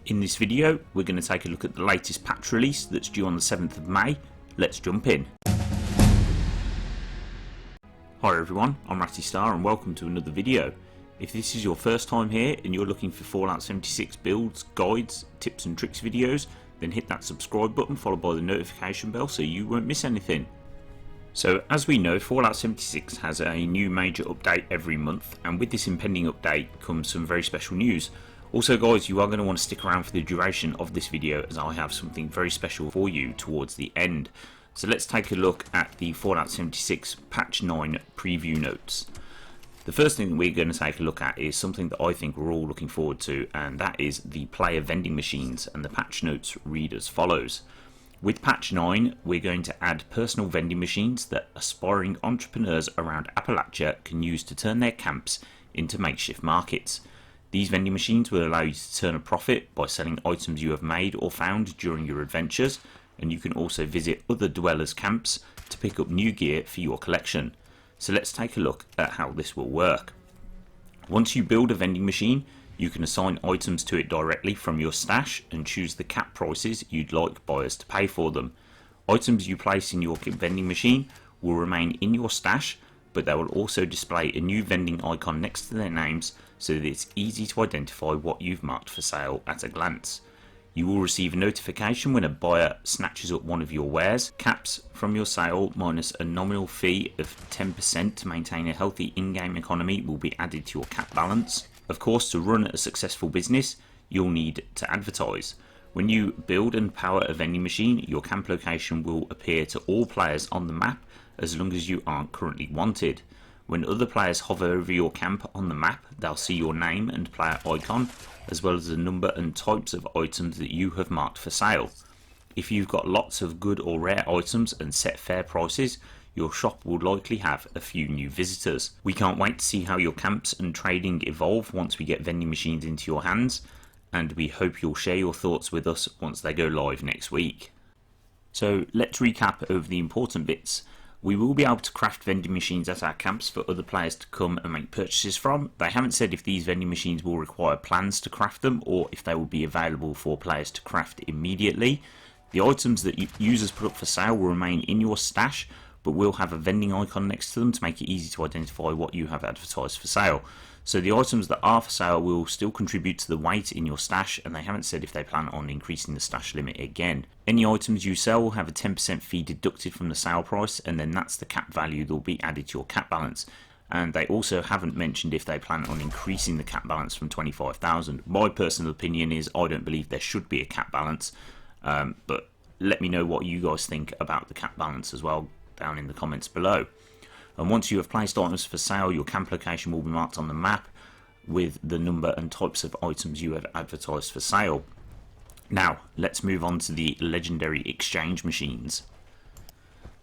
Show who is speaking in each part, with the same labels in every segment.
Speaker 1: In this video, we're going to take a look at the latest patch release that's due on the 7th of May. Let's jump in. Hi everyone, I'm Ratty and welcome to another video. If this is your first time here and you're looking for Fallout 76 builds, guides, tips and tricks videos, then hit that subscribe button followed by the notification bell so you won't miss anything. So as we know, Fallout 76 has a new major update every month, and with this impending update comes some very special news. Also guys, you are going to want to stick around for the duration of this video as I have something very special for you towards the end. So let's take a look at the Fallout 76 Patch 9 preview notes. The first thing we're going to take a look at is something that I think we're all looking forward to, and that is the player vending machines, and the patch notes read as follows. With Patch 9, we're going to add personal vending machines that aspiring entrepreneurs around Appalachia can use to turn their camps into makeshift markets. These vending machines will allow you to turn a profit by selling items you have made or found during your adventures, and you can also visit other dwellers' camps to pick up new gear for your collection. So let's take a look at how this will work. Once you build a vending machine, you can assign items to it directly from your stash and choose the cap prices you'd like buyers to pay for them. Items you place in your vending machine will remain in your stash, but they will also display a new vending icon next to their names so that it's easy to identify what you've marked for sale at a glance. You will receive a notification when a buyer snatches up one of your wares. Caps from your sale minus a nominal fee of 10% to maintain a healthy in-game economy will be added to your cap balance. Of course, to run a successful business, you'll need to advertise. When you build and power a vending machine, your camp location will appear to all players on the map as long as you aren't currently wanted. When other players hover over your camp on the map, they'll see your name and player icon, as well as the number and types of items that you have marked for sale. If you've got lots of good or rare items and set fair prices, your shop will likely have a few new visitors. We can't wait to see how your camps and trading evolve once we get vending machines into your hands, and we hope you'll share your thoughts with us once they go live next week. So let's recap over the important bits. We will be able to craft vending machines at our camps for other players to come and make purchases from. They haven't said if these vending machines will require plans to craft them or if they will be available for players to craft immediately. The items that users put up for sale will remain in your stash, but will have a vending icon next to them to make it easy to identify what you have advertised for sale. So the items that are for sale will still contribute to the weight in your stash, and they haven't said if they plan on increasing the stash limit again. Any items you sell will have a 10% fee deducted from the sale price, and then that's the cap value that will be added to your cap balance. And they also haven't mentioned if they plan on increasing the cap balance from 25,000. My personal opinion is I don't believe there should be a cap balance, but let me know what you guys think about the cap balance as well down in the comments below. And once you have placed items for sale, your camp location will be marked on the map with the number and types of items you have advertised for sale. Now, let's move on to the legendary exchange machines.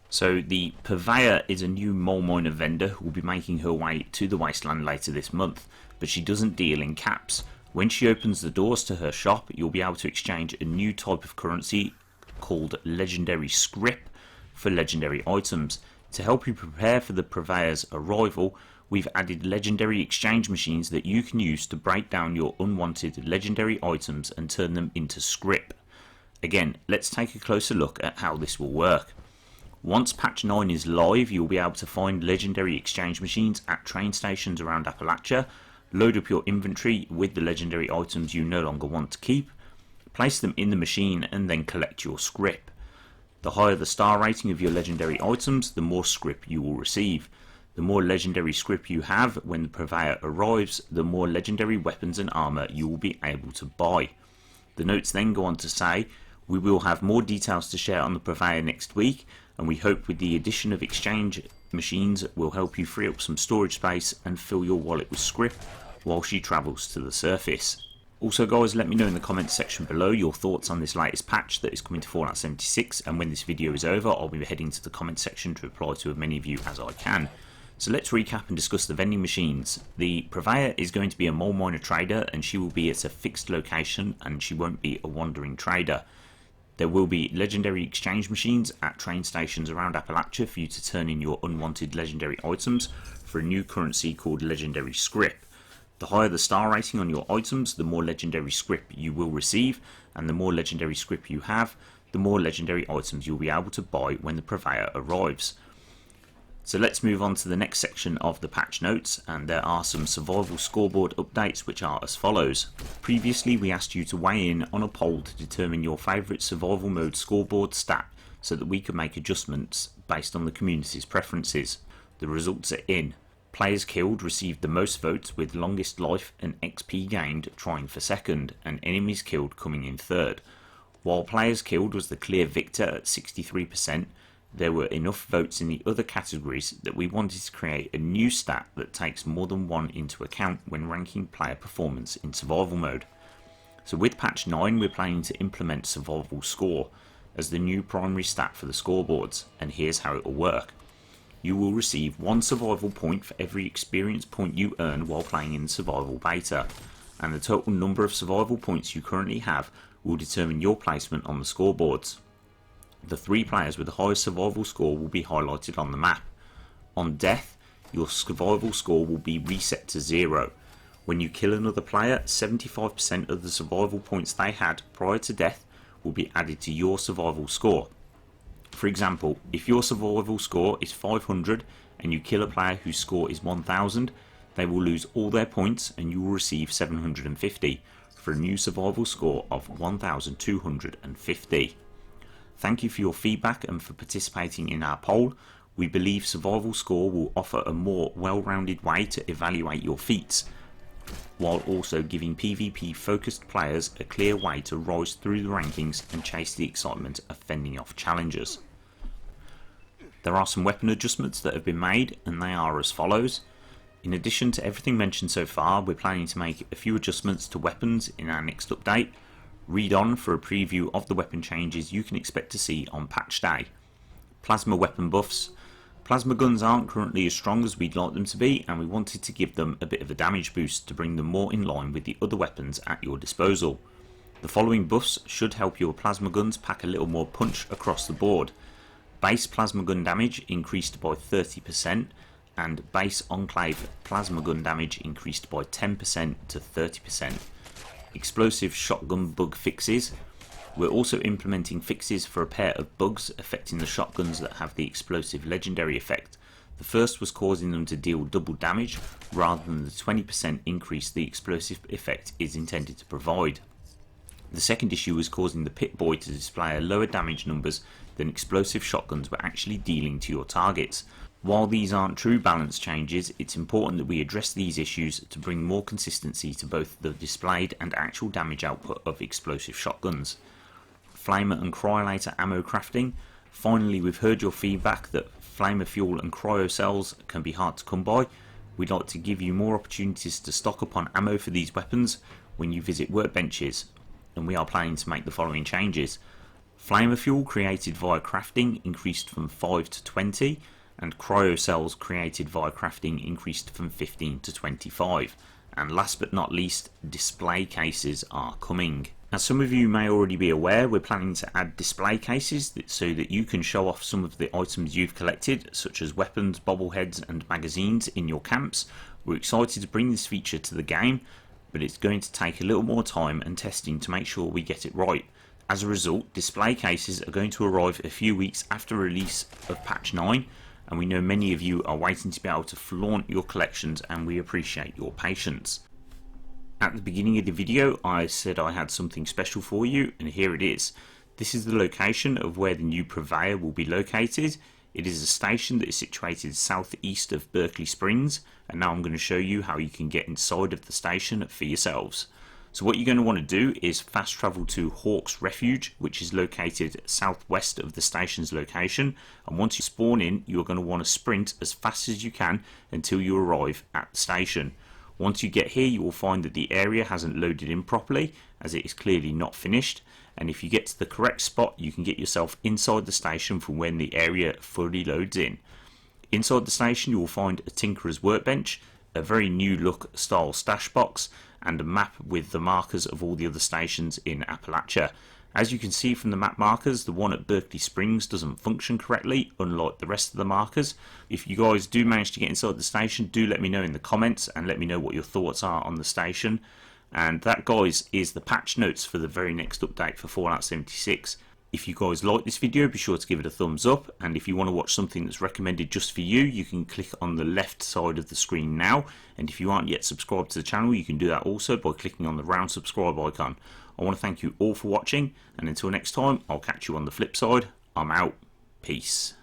Speaker 1: So the Purveyor is a new mole miner vendor who will be making her way to the wasteland later this month, but she doesn't deal in caps. When she opens the doors to her shop, you'll be able to exchange a new type of currency called legendary scrip for legendary items. To help you prepare for the Purveyor's arrival, we've added legendary exchange machines that you can use to break down your unwanted legendary items and turn them into scrip. Again, let's take a closer look at how this will work. Once Patch 9 is live, you'll be able to find legendary exchange machines at train stations around Appalachia, load up your inventory with the legendary items you no longer want to keep, place them in the machine and then collect your scrip. The higher the star rating of your legendary items, the more scrip you will receive. The more legendary scrip you have when the Purveyor arrives, the more legendary weapons and armor you will be able to buy. The notes then go on to say, we will have more details to share on the Purveyor next week, and we hope with the addition of exchange machines will help you free up some storage space and fill your wallet with scrip while she travels to the surface. Also guys, let me know in the comments section below your thoughts on this latest patch that is coming to Fallout 76, and when this video is over I'll be heading to the comments section to reply to as many of you as I can. So let's recap and discuss the vending machines. The Purveyor is going to be a mole miner trader, and she will be at a fixed location and she won't be a wandering trader. There will be legendary exchange machines at train stations around Appalachia for you to turn in your unwanted legendary items for a new currency called legendary scrip. The higher the star rating on your items, the more legendary script you will receive, and the more legendary script you have, the more legendary items you'll be able to buy when the Purveyor arrives. So let's move on to the next section of the patch notes, and there are some survival scoreboard updates which are as follows. Previously we asked you to weigh in on a poll to determine your favourite survival mode scoreboard stat so that we could make adjustments based on the community's preferences. The results are in. Players killed received the most votes with longest life and XP gained trying for second, and enemies killed coming in third. While players killed was the clear victor at 63%, there were enough votes in the other categories that we wanted to create a new stat that takes more than one into account when ranking player performance in survival mode. So with patch 9 we're planning to implement survival score as the new primary stat for the scoreboards, and here's how it will work. You will receive 1 survival point for every experience point you earn while playing in survival beta, and the total number of survival points you currently have will determine your placement on the scoreboards. The 3 players with the highest survival score will be highlighted on the map. On death, your survival score will be reset to 0. When you kill another player, 75% of the survival points they had prior to death will be added to your survival score. For example, if your survival score is 500 and you kill a player whose score is 1000, they will lose all their points and you will receive 750 for a new survival score of 1250. Thank you for your feedback and for participating in our poll. We believe survival score will offer a more well-rounded way to evaluate your feats, while also giving PvP focused players a clear way to rise through the rankings and chase the excitement of fending off challenges. There are some weapon adjustments that have been made, and they are as follows. In addition to everything mentioned so far, we're planning to make a few adjustments to weapons in our next update. Read on for a preview of the weapon changes you can expect to see on patch day. Plasma weapon buffs. Plasma guns aren't currently as strong as we'd like them to be, and we wanted to give them a bit of a damage boost to bring them more in line with the other weapons at your disposal. The following buffs should help your plasma guns pack a little more punch across the board. Base plasma gun damage increased by 30%, and base enclave plasma gun damage increased by 10% to 30%. Explosive shotgun bug fixes. We're also implementing fixes for a pair of bugs affecting the shotguns that have the explosive legendary effect. The first was causing them to deal double damage rather than the 20% increase the explosive effect is intended to provide. The second issue was causing the Pit Boy to display a lower damage numbers than explosive shotguns were actually dealing to your targets. While these aren't true balance changes, it's important that we address these issues to bring more consistency to both the displayed and actual damage output of explosive shotguns. Flamer and cryolator ammo crafting. Finally, we've heard your feedback that flamer fuel and cryo cells can be hard to come by. We'd like to give you more opportunities to stock up on ammo for these weapons when you visit workbenches, and we are planning to make the following changes. Flamer fuel created via crafting increased from 5 to 20, and cryo cells created via crafting increased from 15 to 25. And last but not least, display cases are coming. As some of you may already be aware, we're planning to add display cases so that you can show off some of the items you've collected, such as weapons, bobbleheads and magazines in your camps. We're excited to bring this feature to the game, but it's going to take a little more time and testing to make sure we get it right. As a result, display cases are going to arrive a few weeks after release of patch 9, and we know many of you are waiting to be able to flaunt your collections, and we appreciate your patience. At the beginning of the video I said I had something special for you, and here it is. This is the location of where the new Purveyor will be located. It is a station that is situated southeast of Berkeley Springs, and now I'm going to show you how you can get inside of the station for yourselves. So what you're going to want to do is fast travel to Hawk's Refuge, which is located southwest of the station's location, and once you spawn in you're going to want to sprint as fast as you can until you arrive at the station. Once you get here you will find that the area hasn't loaded in properly, as it is clearly not finished, and if you get to the correct spot you can get yourself inside the station from when the area fully loads in. Inside the station you will find a Tinkerer's Workbench, a very new look style stash box, and a map with the markers of all the other stations in Appalachia. As you can see from the map markers, the one at Berkeley Springs doesn't function correctly, unlike the rest of the markers. If you guys do manage to get inside the station, do let me know in the comments and let me know what your thoughts are on the station. And that, guys, is the patch notes for the very next update for Fallout 76. If you guys like this video, be sure to give it a thumbs up, and if you want to watch something that's recommended just for you, you can click on the left side of the screen now, and if you aren't yet subscribed to the channel, you can do that also by clicking on the round subscribe icon. I want to thank you all for watching, and until next time, I'll catch you on the flip side. I'm out. Peace.